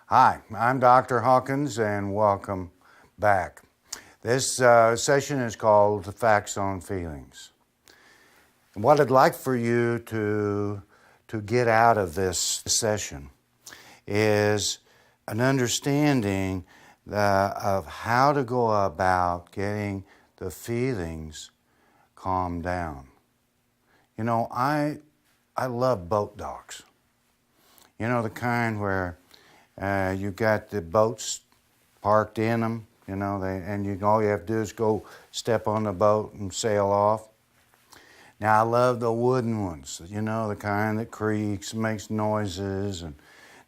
Hi, I'm Dr. Hawkins and welcome back. This session is called The Facts on Feelings. And what I'd like for you to get out of this session is an understanding of how to go about getting the feelings calmed down. You know, I love boat docks. You know, the kind where you got the boats parked in them, you know, all you have to do is go step on the boat and sail off. Now, I love the wooden ones, you know, the kind that creaks and makes noises. And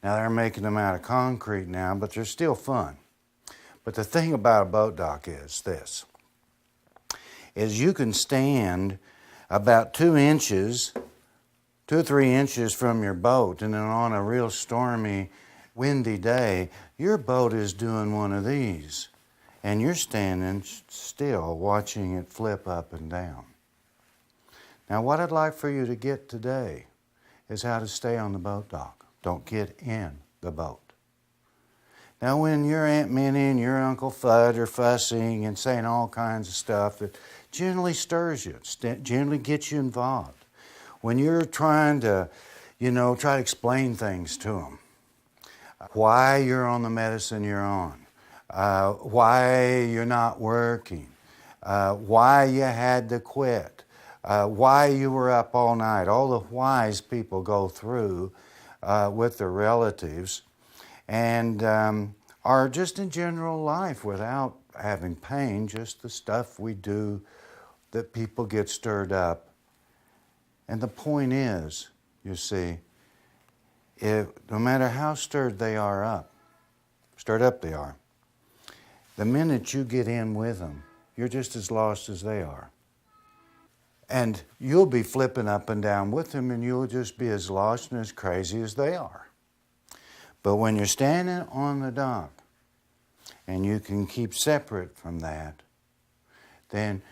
now they're making them out of concrete now, but they're still fun. But the thing about a boat dock is this, is you can stand about 2 or 3 inches from your boat, and then on a real stormy, windy day, your boat is doing one of these, and you're standing still watching it flip up and down. Now, what I'd like for you to get today is how to stay on the boat dock. Don't get in the boat. Now, when your Aunt Minnie and your Uncle Fudd are fussing and saying all kinds of stuff that generally stirs you, generally gets you involved, when you're trying to, try to explain things to them, why you're on the medicine you're on, why you're not working, why you had to quit, why you were up all night, all the whys people go through with their relatives, and are just in general life without having pain, just the stuff we do that people get stirred up. And the point is, you see, no matter how stirred they are up, the minute you get in with them, you're just as lost as they are. And you'll be flipping up and down with them, and you'll just be as lost and as crazy as they are. But when you're standing on the dock, and you can keep separate from that, then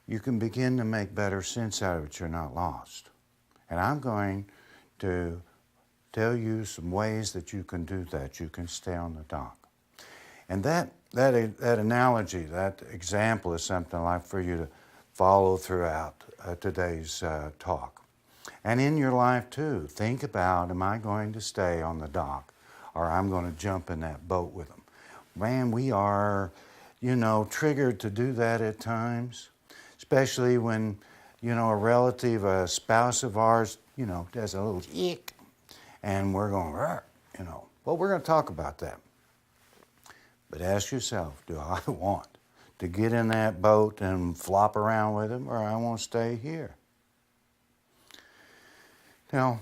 you can begin to make better sense out of it. You're not lost. And I'm going to tell you some ways that you can do that. You can stay on the dock. And that analogy, that example is something I'd like for you to follow throughout today's talk. And in your life too, think about, am I going to stay on the dock or I'm going to jump in that boat with them? Man, we are, triggered to do that at times, especially when, a relative, a spouse of ours, does a little eek, and we're going, Well, we're going to talk about that. But ask yourself, do I want to get in that boat and flop around with him, or I want to stay here? Now,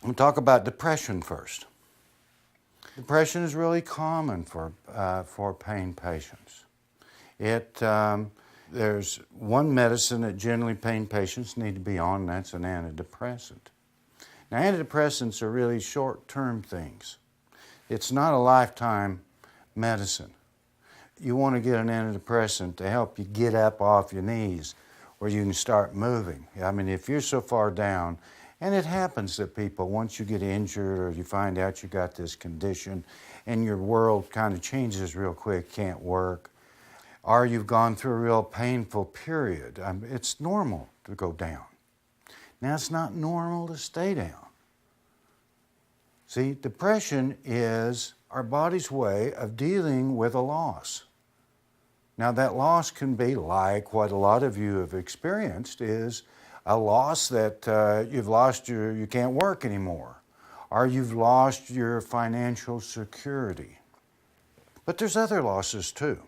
I'm going to talk about depression first. Depression is really common for pain patients. There's one medicine that generally pain patients need to be on, and that's an antidepressant. Now, antidepressants are really short-term things. It's not a lifetime medicine. You want to get an antidepressant to help you get up off your knees where you can start moving. I mean, if you're so far down, and it happens that people, once you get injured or you find out you got this condition and your world kind of changes real quick, can't work, or you've gone through a real painful period, it's normal to go down. Now, it's not normal to stay down. See, depression is our body's way of dealing with a loss. Now, that loss can be like what a lot of you have experienced, is a loss that you've lost you can't work anymore, or you've lost your financial security. But there's other losses too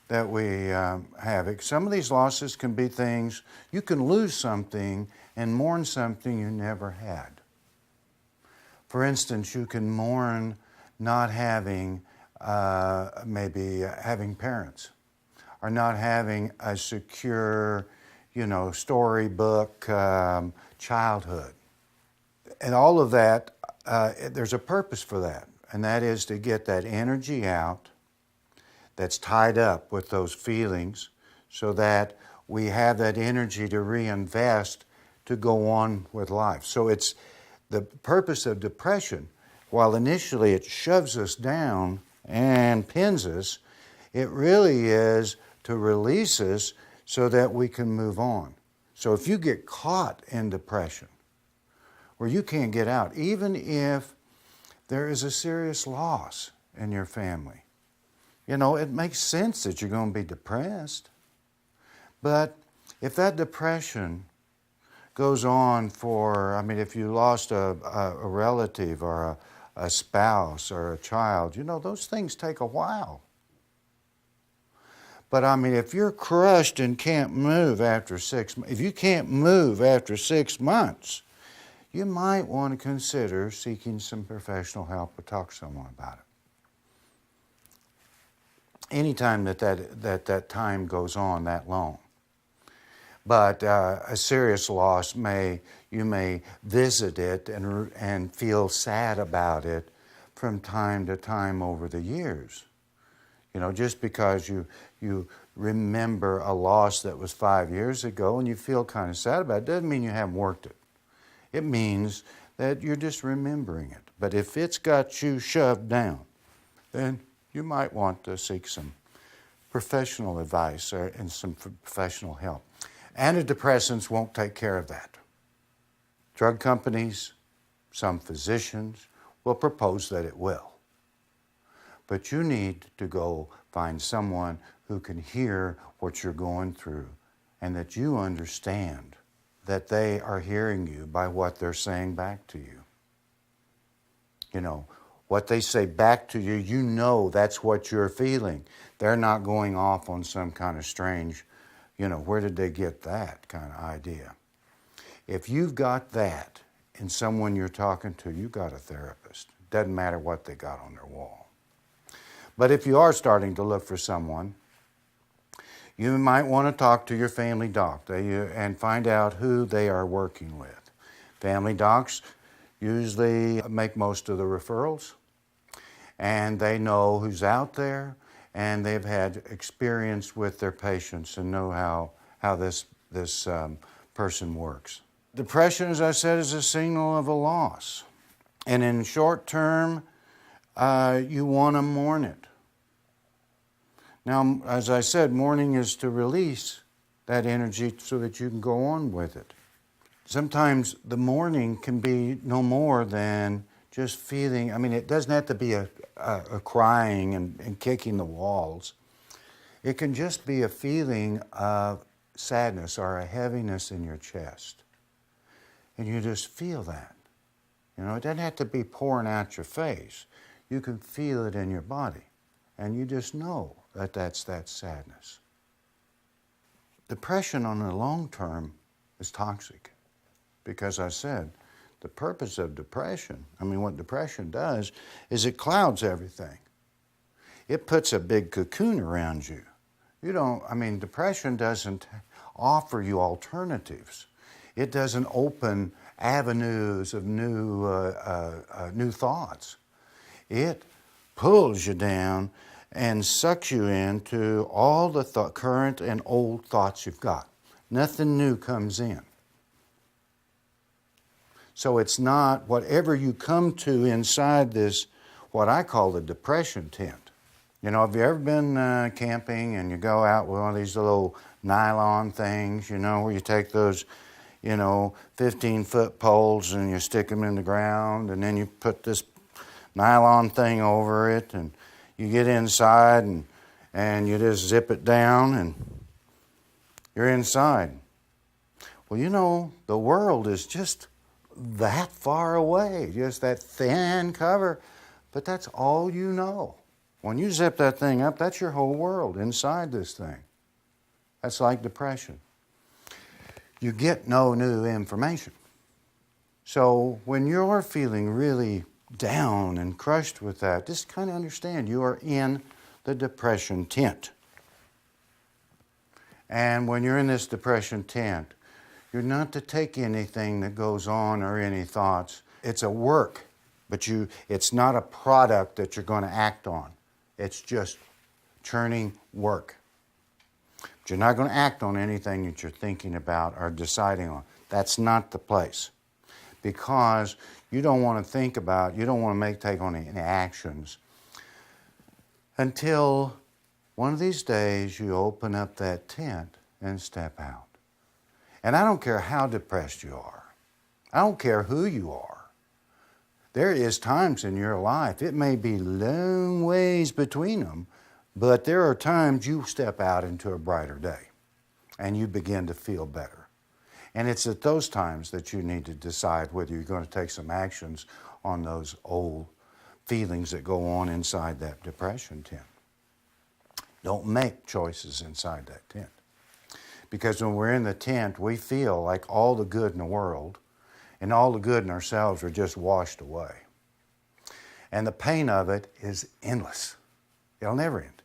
that we have. Some of these losses can be things, you can lose something and mourn something you never had. For instance, you can mourn not having, maybe having parents, or not having a secure, storybook childhood. And all of that, there's a purpose for that, and that is to get that energy out that's tied up with those feelings so that we have that energy to reinvest to go on with life. So it's the purpose of depression while initially it shoves us down and pins us, it really is to release us so that we can move on. So if you get caught in depression, where you can't get out, even if there is a serious loss in your family, it makes sense that you're going to be depressed. But if that depression goes on for, if you lost a relative or a spouse or a child, those things take a while. But if you're crushed and can't move after 6 months, if you can't move after 6 months, you might want to consider seeking some professional help or talk to someone about it. Anytime that time goes on that long. But a serious loss you may visit it and feel sad about it from time to time over the years. Just because you remember a loss that was 5 years ago and you feel kind of sad about it, doesn't mean you haven't worked it. It means that you're just remembering it. But if it's got you shoved down, then you might want to seek some professional advice and some professional help. Antidepressants won't take care of that. Drug companies, some physicians will propose that it will. But you need to go find someone who can hear what you're going through and that you understand that they are hearing you by what they're saying back to you. What they say back to you, that's what you're feeling. They're not going off on some kind of strange, where did they get that kind of idea? If you've got that in someone you're talking to, you've got a therapist. Doesn't matter what they got on their wall. But if you are starting to look for someone, you might want to talk to your family doctor and find out who they are working with. Family docs usually make most of the referrals, and they know who's out there, and they've had experience with their patients and know how this person works. Depression, as I said, is a signal of a loss. And in short term, you want to mourn it. Now, as I said, mourning is to release that energy so that you can go on with it. Sometimes the mourning can be no more than just feeling, it doesn't have to be a crying and kicking the walls. It can just be a feeling of sadness or a heaviness in your chest. And you just feel that. It doesn't have to be pouring out your face. You can feel it in your body. And you just know that that's that sadness. Depression on the long term is toxic. Because I said, the purpose of depression, what depression does is it clouds everything. It puts a big cocoon around you. Depression doesn't offer you alternatives. It doesn't open avenues of new thoughts. It pulls you down and sucks you into all the current and old thoughts you've got. Nothing new comes in. So it's not whatever you come to inside this, what I call the depression tent. Have you ever been camping and you go out with one of these little nylon things, where you take those, 15-foot poles and you stick them in the ground and then you put this nylon thing over it and you get inside and you just zip it down and you're inside. Well, the world is just that far away, just that thin cover, but that's all you know. When you zip that thing up, that's your whole world inside this thing. That's like depression. You get no new information. So when you're feeling really down and crushed with that, just kind of understand you are in the depression tent. And when you're in this depression tent, you're not to take anything that goes on or any thoughts. It's a work, but it's not a product that you're going to act on. It's just churning work. But you're not going to act on anything that you're thinking about or deciding on. That's not the place. because you don't want to think about, you don't want to take on any actions until one of these days you open up that tent and step out. And I don't care how depressed you are. I don't care who you are. There is times in your life, it may be long ways between them, but there are times you step out into a brighter day and you begin to feel better. And it's at those times that you need to decide whether you're going to take some actions on those old feelings that go on inside that depression tent. Don't make choices inside that tent. Because when we're in the tent, we feel like all the good in the world and all the good in ourselves are just washed away. And the pain of it is endless. It'll never end.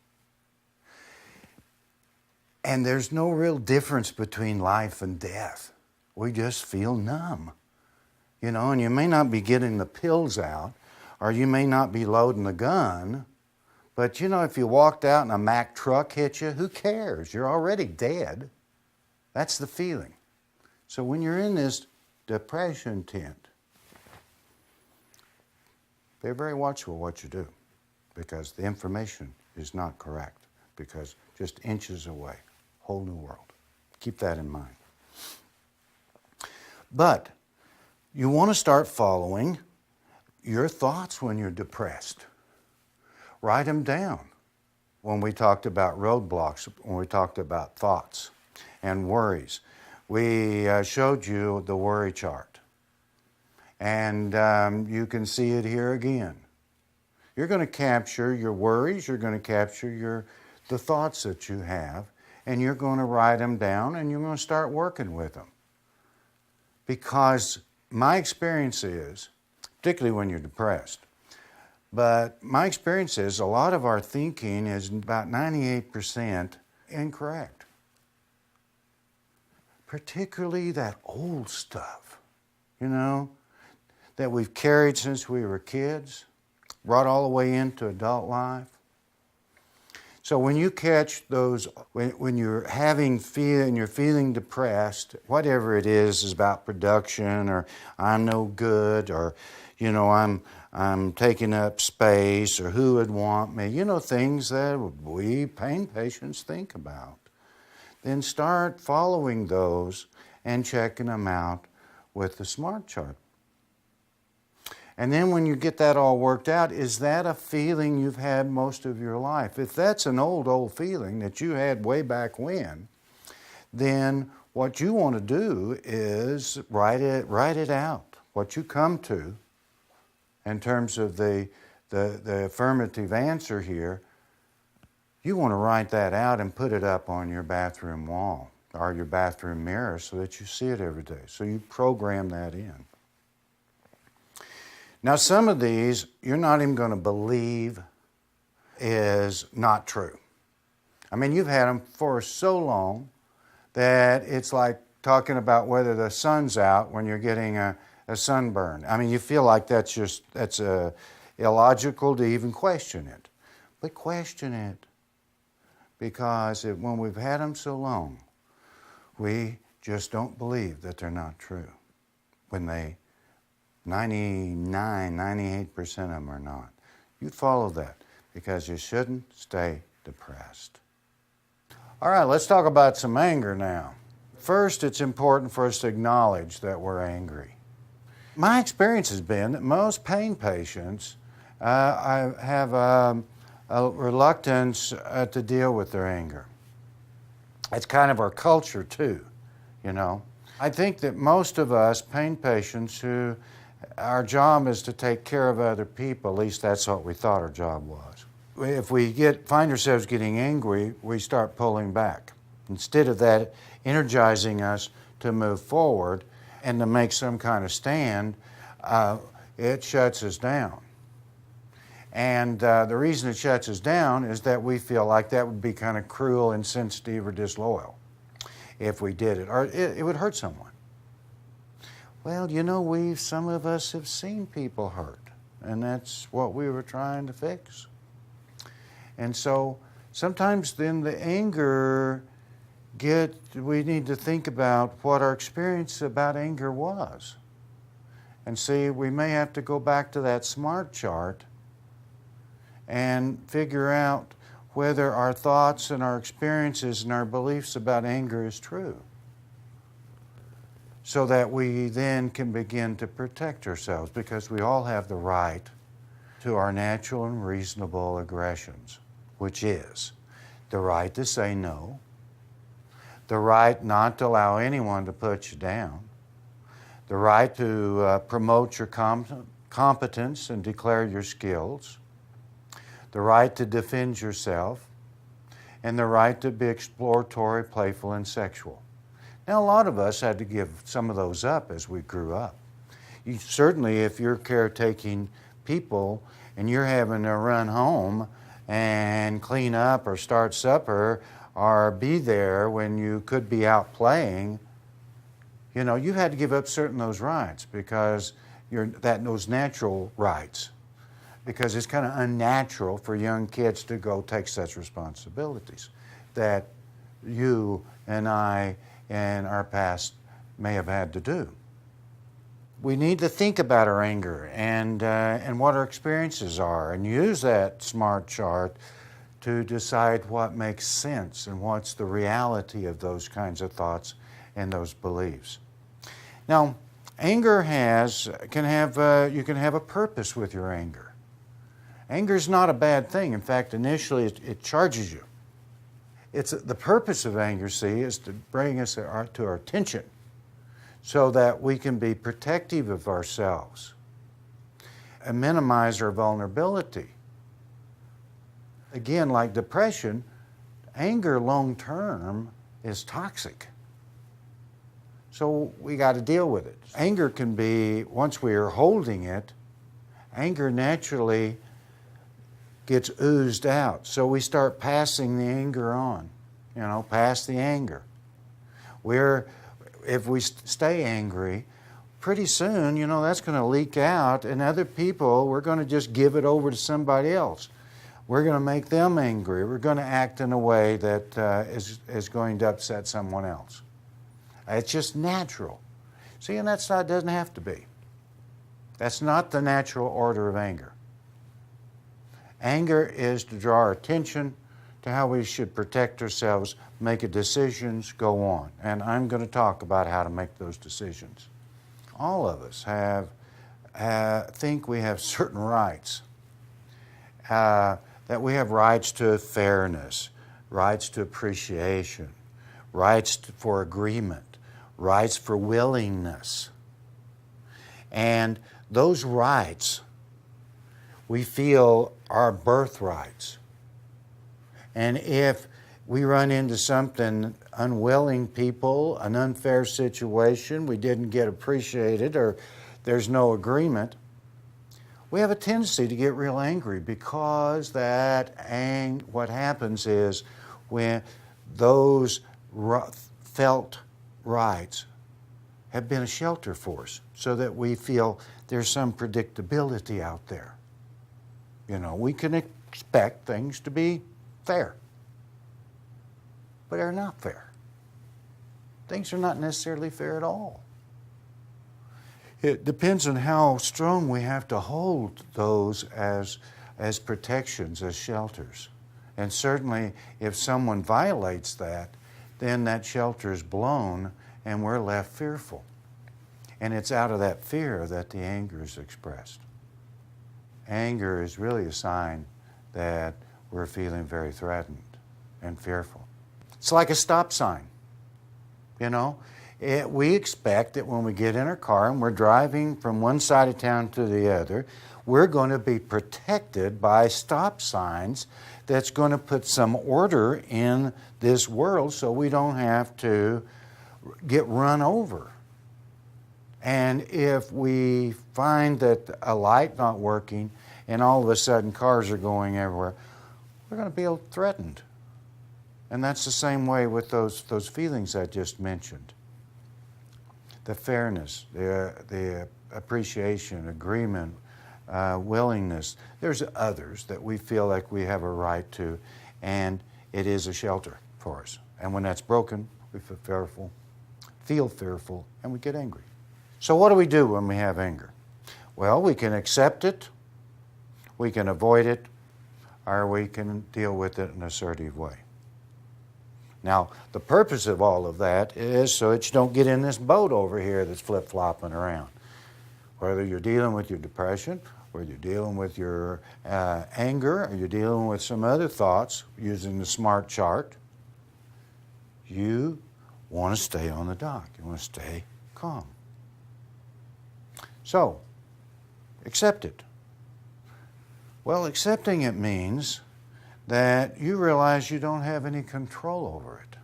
And there's no real difference between life and death. We just feel numb. You know, and you may not be getting the pills out, or you may not be loading the gun, but you know, if you walked out and a Mack truck hit you, who cares? You're already dead. That's the feeling. So when you're in this depression tent, be very watchful what you do, because the information is not correct, because just inches away, whole new world. Keep that in mind. But you want to start following your thoughts when you're depressed. Write them down. When we talked about roadblocks, when we talked about thoughts and worries, we showed you the worry chart. And you can see it here again. You're going to capture your worries, you're going to capture the thoughts that you have, and you're going to write them down and you're going to start working with them. Because my experience is, particularly when you're depressed, but my experience is a lot of our thinking is about 98% incorrect. Particularly that old stuff, you know, that we've carried since we were kids, brought all the way into adult life. So when you catch those, when you're you're feeling depressed, whatever it is about production, or I'm no good, or you know, I'm taking up space, or who would want me, you know, things that we pain patients think about. Then start following those and checking them out with the SMART chart. And then when you get that all worked out, is that a feeling you've had most of your life? If that's an old feeling that you had way back when, then what you want to do is write it out. What you come to in terms of the affirmative answer here, you want to write that out and put it up on your bathroom wall or your bathroom mirror so that you see it every day. So you program that in. Now, some of these you're not even going to believe is not true. I mean, you've had them for so long that it's like talking about whether the sun's out when you're getting a sunburn. I mean, you feel like that's illogical to even question it. But question it, because when we've had them so long, we just don't believe that they're not true. When 98% of them are not. You follow that, because you shouldn't stay depressed. All right, let's talk about some anger now. First, it's important for us to acknowledge that we're angry. My experience has been that most pain patients have a reluctance to deal with their anger. It's kind of our culture too, you know. I think that most of us pain patients our job is to take care of other people, at least that's what we thought our job was. If we find ourselves getting angry, we start pulling back. Instead of that energizing us to move forward and to make some kind of stand, it shuts us down. And the reason it shuts us down is that we feel like that would be kind of cruel, insensitive, or disloyal if we did it, or it would hurt someone. Well, you know, some of us have seen people hurt, and that's what we were trying to fix. And so sometimes then the anger we need to think about what our experience about anger was. And see, we may have to go back to that SMART chart and figure out whether our thoughts and our experiences and our beliefs about anger is true, so that we then can begin to protect ourselves, because we all have the right to our natural and reasonable aggressions, which is the right to say no, the right not to allow anyone to put you down, the right to promote your competence and declare your skills, the right to defend yourself, and the right to be exploratory, playful, and sexual. Now, a lot of us had to give some of those up as we grew up. Certainly, if you're caretaking people and you're having to run home and clean up or start supper or be there when you could be out playing, you had to give up certain those rights, because those natural rights, because it's kind of unnatural for young kids to go take such responsibilities that you and I and our past may have had to do. We need to think about our anger and what our experiences are, and use that SMART chart to decide what makes sense and what's the reality of those kinds of thoughts and those beliefs. Now, anger you can have a purpose with your anger. Anger is not a bad thing. In fact, initially it charges you. The purpose of anger, see, is to bring us to our attention, so that we can be protective of ourselves and minimize our vulnerability. Again, like depression, anger long term is toxic. So we got to deal with it. Anger can be, once we are holding it, anger naturally gets oozed out. So we start passing the anger on, pass the anger. If we stay angry, pretty soon, that's going to leak out, and other people, we're going to just give it over to somebody else. We're going to make them angry. We're going to act in a way that is going to upset someone else. It's just natural. See, and doesn't have to be. That's not the natural order of anger. Anger is to draw our attention to how we should protect ourselves, make decisions, go on. And I'm going to talk about how to make those decisions. All of us think we have certain rights. That we have rights to fairness, rights to appreciation, rights for agreement, rights for willingness. And those rights we feel are birthrights. And if we run into something, unwilling people, an unfair situation, we didn't get appreciated, or there's no agreement, we have a tendency to get real angry, because what happens is when those felt rights have been a shelter for us, so that we feel there's some predictability out there. We can expect things to be fair, but they're not fair. Things are not necessarily fair at all. It depends on how strong we have to hold those as protections, as shelters. And certainly, if someone violates that, then that shelter is blown and we're left fearful. And it's out of that fear that the anger is expressed. Anger is really a sign that we're feeling very threatened and fearful. It's like a stop sign. We expect that when we get in our car and we're driving from one side of town to the other, we're going to be protected by stop signs that's going to put some order in this world, so we don't have to get run over. And if we find that a light not working and all of a sudden cars are going everywhere, we're going to be threatened. And that's the same way with those feelings I just mentioned. The fairness, the appreciation, agreement, willingness. There's others that we feel like we have a right to, and it is a shelter for us. And when that's broken, we feel fearful, and we get angry. So what do we do when we have anger? Well, we can accept it, we can avoid it, or we can deal with it in an assertive way. Now, the purpose of all of that is so that you don't get in this boat over here that's flip-flopping around. Whether you're dealing with your depression, whether you're dealing with your anger, or you're dealing with some other thoughts using the SMART chart, you want to stay on the dock. You want to stay calm. So, accept it. Well, accepting it means that you realize you don't have any control over it.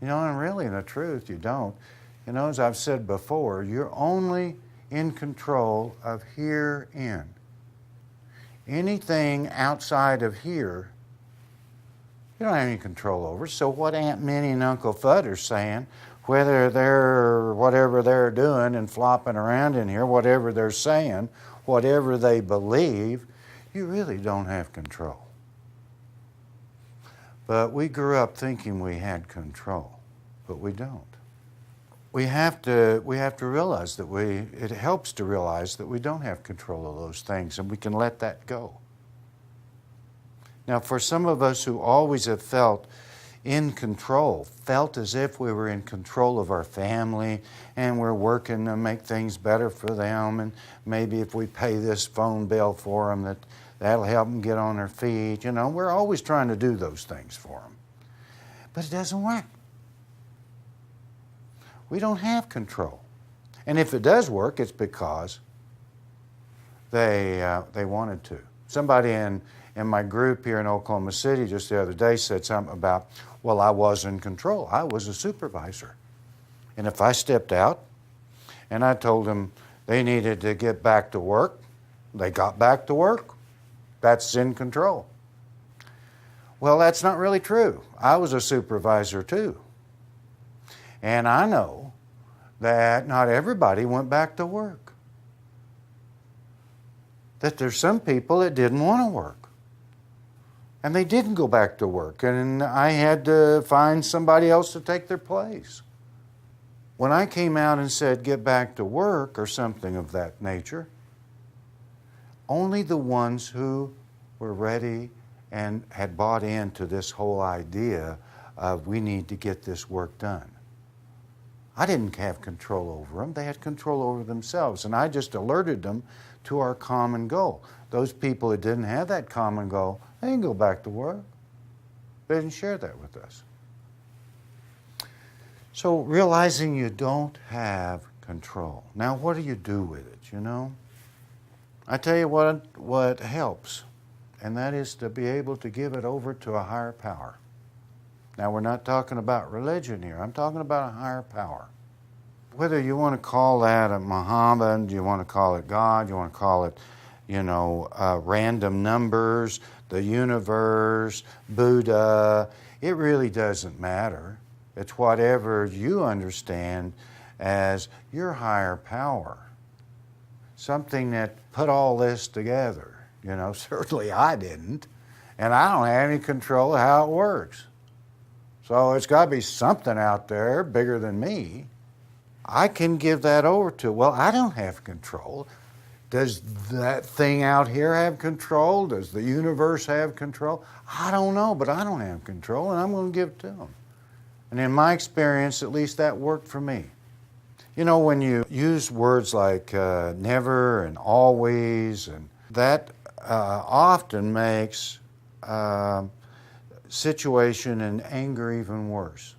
You know, and really, in the truth, you don't. You know, as I've said before, you're only in control of herein. Anything outside of here, you don't have any control over. So what Aunt Minnie and Uncle Fudd are saying, whether they're whatever they're doing and flopping around in here, whatever they're saying, whatever they believe, you really don't have control. But we grew up thinking we had control, but we don't. We have to realize that it helps to realize that we don't have control of those things, and we can let that go. Now, for some of us who always have felt in control, felt as if we were in control of our family and we're working to make things better for them, and maybe if we pay this phone bill for them, that'll help them get on their feet. You know, we're always trying to do those things for them. But it doesn't work. We don't have control. And if it does work, it's because they wanted to. Somebody in my group here in Oklahoma City just the other day said something about, well, I was in control. I was a supervisor. And if I stepped out and I told them they needed to get back to work, they got back to work. That's in control. Well, that's not really true. I was a supervisor too. And I know that not everybody went back to work. That there's some people that didn't want to work. And they didn't go back to work. And I had to find somebody else to take their place. When I came out and said, get back to work or something of that nature, only the ones who were ready and had bought into this whole idea of we need to get this work done. I didn't have control over them. They had control over themselves. And I just alerted them to our common goal. Those people that didn't have that common goal, they didn't go back to work. They didn't share that with us. So realizing you don't have control. Now, what do you do with it, you know? I tell you what helps, and that is to be able to give it over to a higher power. Now, we're not talking about religion here. I'm talking about a higher power. Whether you want to call that a Muhammad, you want to call it God, you want to call it, random numbers, the universe, Buddha, it really doesn't matter. It's whatever you understand as your higher power. Something that put all this together. You know, certainly I didn't. And I don't have any control of how it works. So it's got to be something out there bigger than me. I can give that over to, well, I don't have control. Does that thing out here have control? Does the universe have control? I don't know, but I don't have control, and I'm going to give it to them. And in my experience, at least that worked for me. You know, when you use words like never and always, and that often makes situation and anger even worse.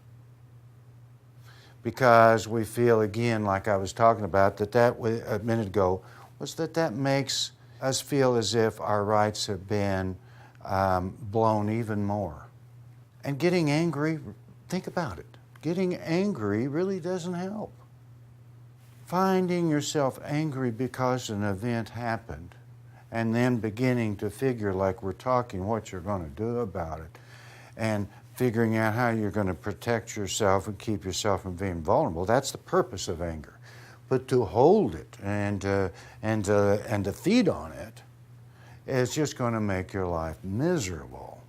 Because we feel, again, like I was talking about, that a minute ago, was that makes us feel as if our rights have been blown even more. And getting angry, think about it. Getting angry really doesn't help. Finding yourself angry because an event happened and then beginning to figure, like we're talking, what you're going to do about it, and figuring out how you're going to protect yourself and keep yourself from being vulnerable, that's the purpose of anger. But to hold it and to feed on it is just going to make your life miserable.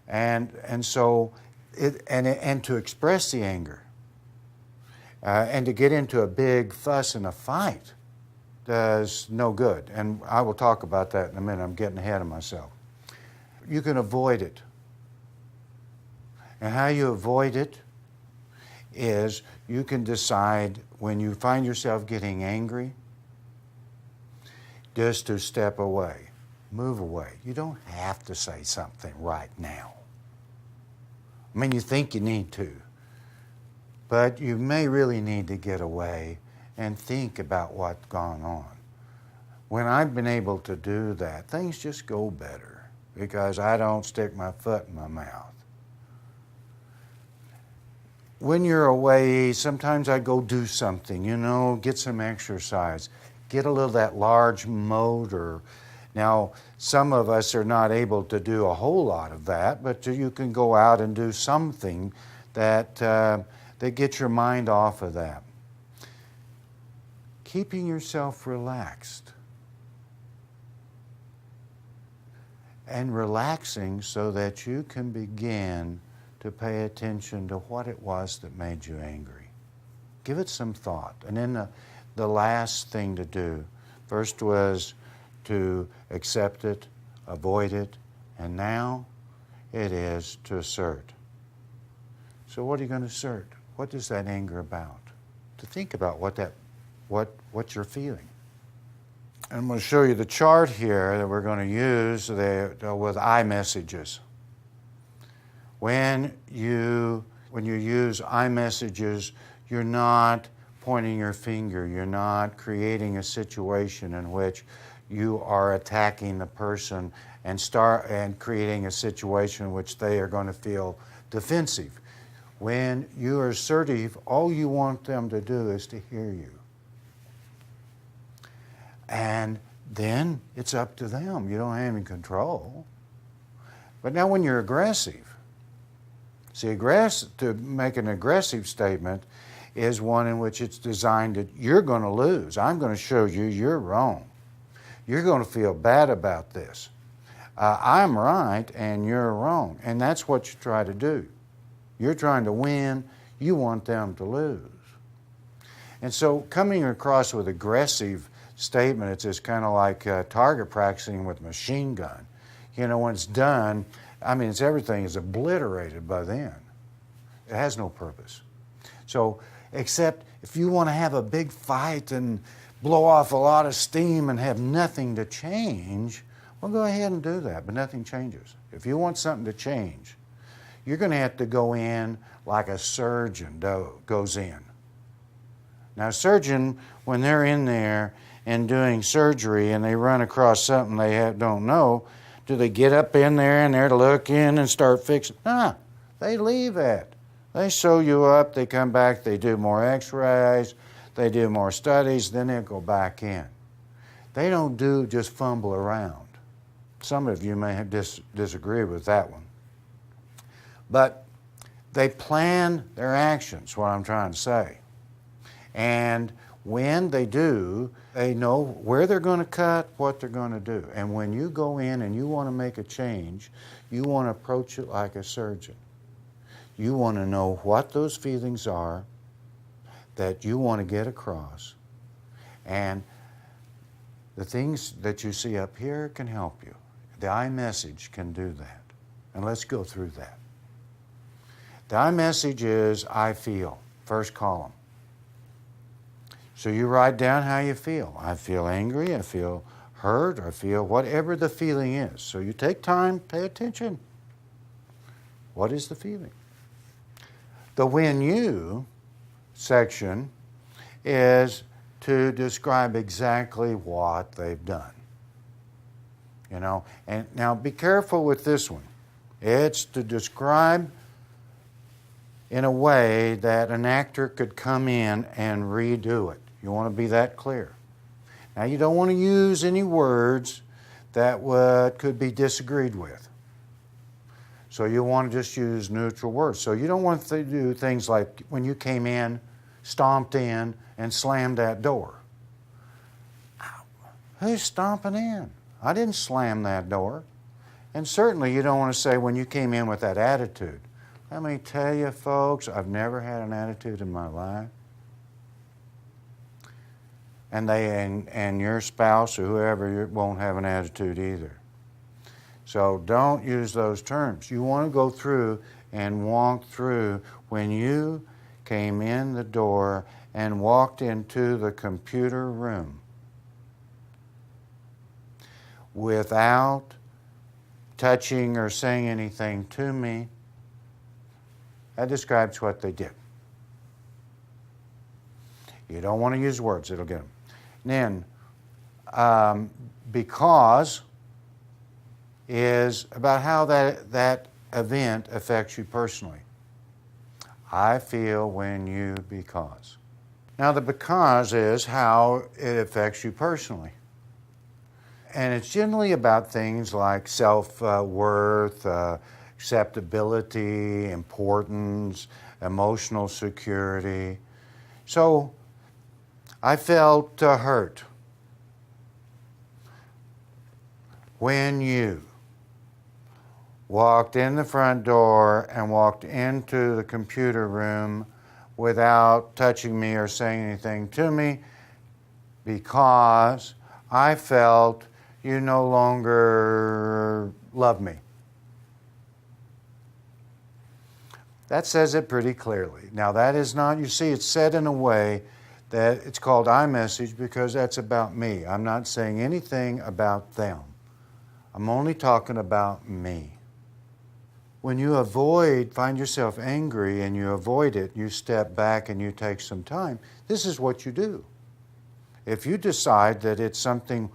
And so to express the anger and to get into a big fuss and a fight does no good. And I will talk about that in a minute. I'm getting ahead of myself. You can avoid it. And how you avoid it is you can decide when you find yourself getting angry just to step away, move away. You don't have to say something right now. I mean, you think you need to, but you may really need to get away and think about what's gone on. When I've been able to do that, things just go better because I don't stick my foot in my mouth. When you're away, sometimes I go do something, get some exercise, get a little of that large motor. Now, some of us are not able to do a whole lot of that, but you can go out and do something that gets your mind off of that. Keeping yourself relaxed. And relaxing so that you can begin to pay attention to what it was that made you angry. Give it some thought. And then the last thing to do, first was to accept it, avoid it, and now it is to assert. So what are you going to assert? What is that anger about? To think about what you're feeling. I'm going to show you the chart here that we're going to use with I messages. When you use I messages, you're not pointing your finger. You're not creating a situation in which you are attacking the person and creating a situation in which they are going to feel defensive. When you are assertive, all you want them to do is to hear you. And then it's up to them. You don't have any control. But now when you're aggressive, to make an aggressive statement is one in which it's designed that you're going to lose. I'm going to show you you're wrong. You're going to feel bad about this. I'm right and you're wrong. And that's what you try to do. You're trying to win. You want them to lose. And so coming across with aggressive statement, it's just kind of like target practicing with a machine gun. When it's done, everything is obliterated by then. It has no purpose. So, except if you want to have a big fight and blow off a lot of steam and have nothing to change, well, go ahead and do that, but nothing changes. If you want something to change, you're going to have to go in like a surgeon goes in. Now, a surgeon, when they're in there and doing surgery and they run across something they don't know, do they get up in there and they're to look in and start fixing? Nah, they leave it. They sew you up, they come back, they do more x-rays, they do more studies, then they go back in. They don't just fumble around. Some of you may disagree with that one. But they plan their actions, what I'm trying to say. And when they do, they know where they're going to cut, what they're going to do. And when you go in and you want to make a change, you want to approach it like a surgeon. You want to know what those feelings are that you want to get across. And the things that you see up here can help you. The I message can do that. And let's go through that. The I message is I feel, first column. So you write down how you feel. I feel angry, I feel hurt, I feel whatever the feeling is. So you take time, pay attention. What is the feeling? The when you section is to describe exactly what they've done. And now be careful with this one. It's to describe in a way that an actor could come in and redo it. You want to be that clear. Now, you don't want to use any words that could be disagreed with. So you want to just use neutral words. So you don't want to do things like when you came in, stomped in, and slammed that door. Who's stomping in? I didn't slam that door. And certainly you don't want to say when you came in with that attitude. Let me tell you, folks, I've never had an attitude in my life. and your spouse or whoever won't have an attitude either. So don't use those terms. You want to go through and walk through when you came in the door and walked into the computer room without touching or saying anything to me. That describes what they did. You don't want to use words, it'll get them. Then, because is about how that event affects you personally. I feel when you because. Now the because is how it affects you personally. And it's generally about things like self-worth, acceptability, importance, emotional security. So I felt hurt when you walked in the front door and walked into the computer room without touching me or saying anything to me, because I felt you no longer love me. That says it pretty clearly. Now that is not, you see, it's said in a way that it's called I message because that's about me. I'm not saying anything about them. I'm only talking about me. When you find yourself angry and you avoid it, you step back and you take some time, this is what you do. If you decide that it's something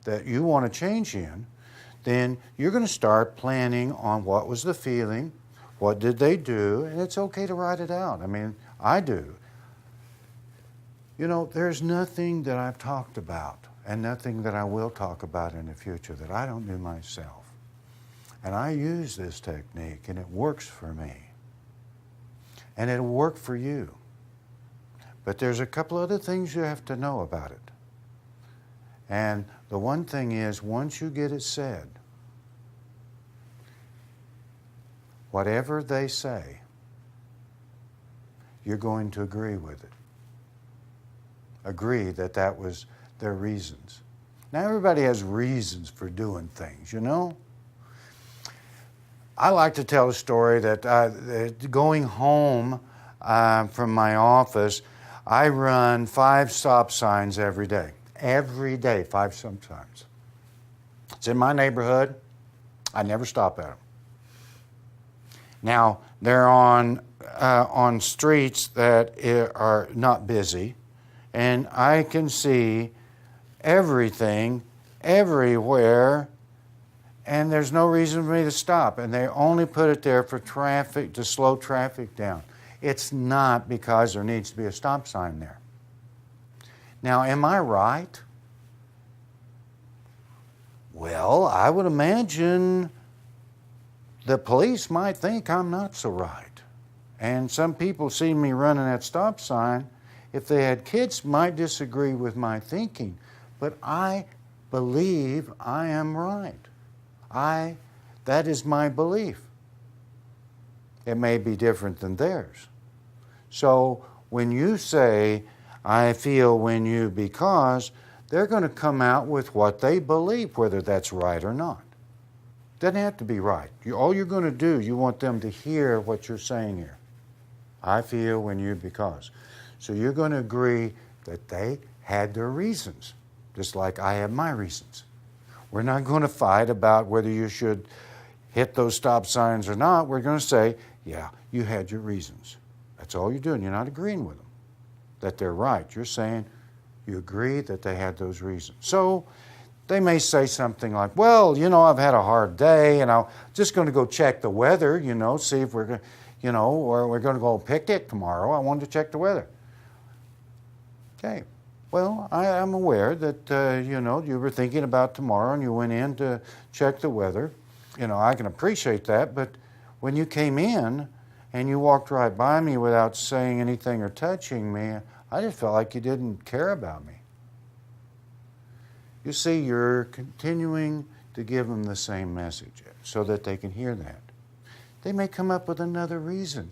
that you want to change in, then you're going to start planning on what was the feeling, what did they do, and it's okay to write it out. I mean, I do. You know, there's nothing that I've talked about and nothing that I will talk about in the future that I don't do myself. And I use this technique, and it works for me. And it'll work for you. But there's a couple other things you have to know about it. And the one thing is, once you get it said, whatever they say, you're going to agree with it. Agree that that was their reasons. Now, everybody has reasons for doing things, you know? I like to tell a story that going home from my office, I run 5 stop signs every day. Every day, 5 stop signs. It's in my neighborhood. I never stop at them. Now, they're on streets that are not busy, and I can see everything, everywhere, and there's no reason for me to stop. And they only put it there for traffic, to slow traffic down. It's not because there needs to be a stop sign there. Now, am I right? Well, I would imagine the police might think I'm not so right. And some people see me running that stop sign, if they had kids, might disagree with my thinking. But I believe I am right. That is my belief. It may be different than theirs. So when you say, I feel when you because, they're going to come out with what they believe, whether that's right or not. Doesn't have to be right. All you're going to do, you want them to hear what you're saying here. I feel when you because. So you're going to agree that they had their reasons, just like I have my reasons. We're not going to fight about whether you should hit those stop signs or not. We're going to say, yeah, you had your reasons. That's all you're doing. You're not agreeing with them that they're right. You're saying you agree that they had those reasons. So they may say something like, well, you know, I've had a hard day and I'm just going to go check the weather, you know, see if we're going to, you know, or we're going to go picnic tomorrow. I wanted to check the weather. Okay. Well, I'm aware that, you know, you were thinking about tomorrow and you went in to check the weather. You know, I can appreciate that, but when you came in and you walked right by me without saying anything or touching me, I just felt like you didn't care about me. You see, you're continuing to give them the same message so that they can hear that. They may come up with another reason.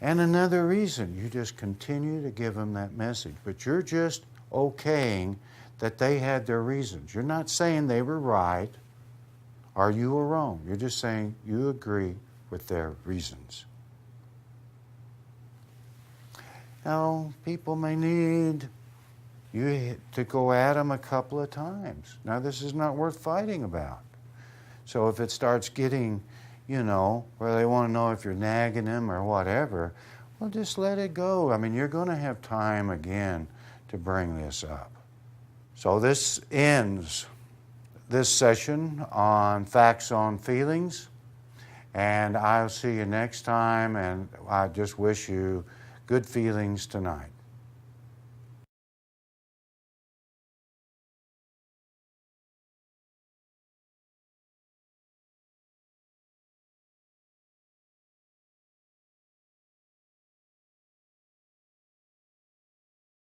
And another reason. You just continue to give them that message. But you're just okaying that they had their reasons. You're not saying they were right or you were wrong. You're just saying you agree with their reasons. Now, people may need you to go at them a couple of times. Now, this is not worth fighting about. So if it starts getting, where they want to know if you're nagging them or whatever, well, just let it go. I mean, you're going to have time again to bring this up. So this ends this session on Facts on Feelings, and I'll see you next time, and I just wish you good feelings tonight.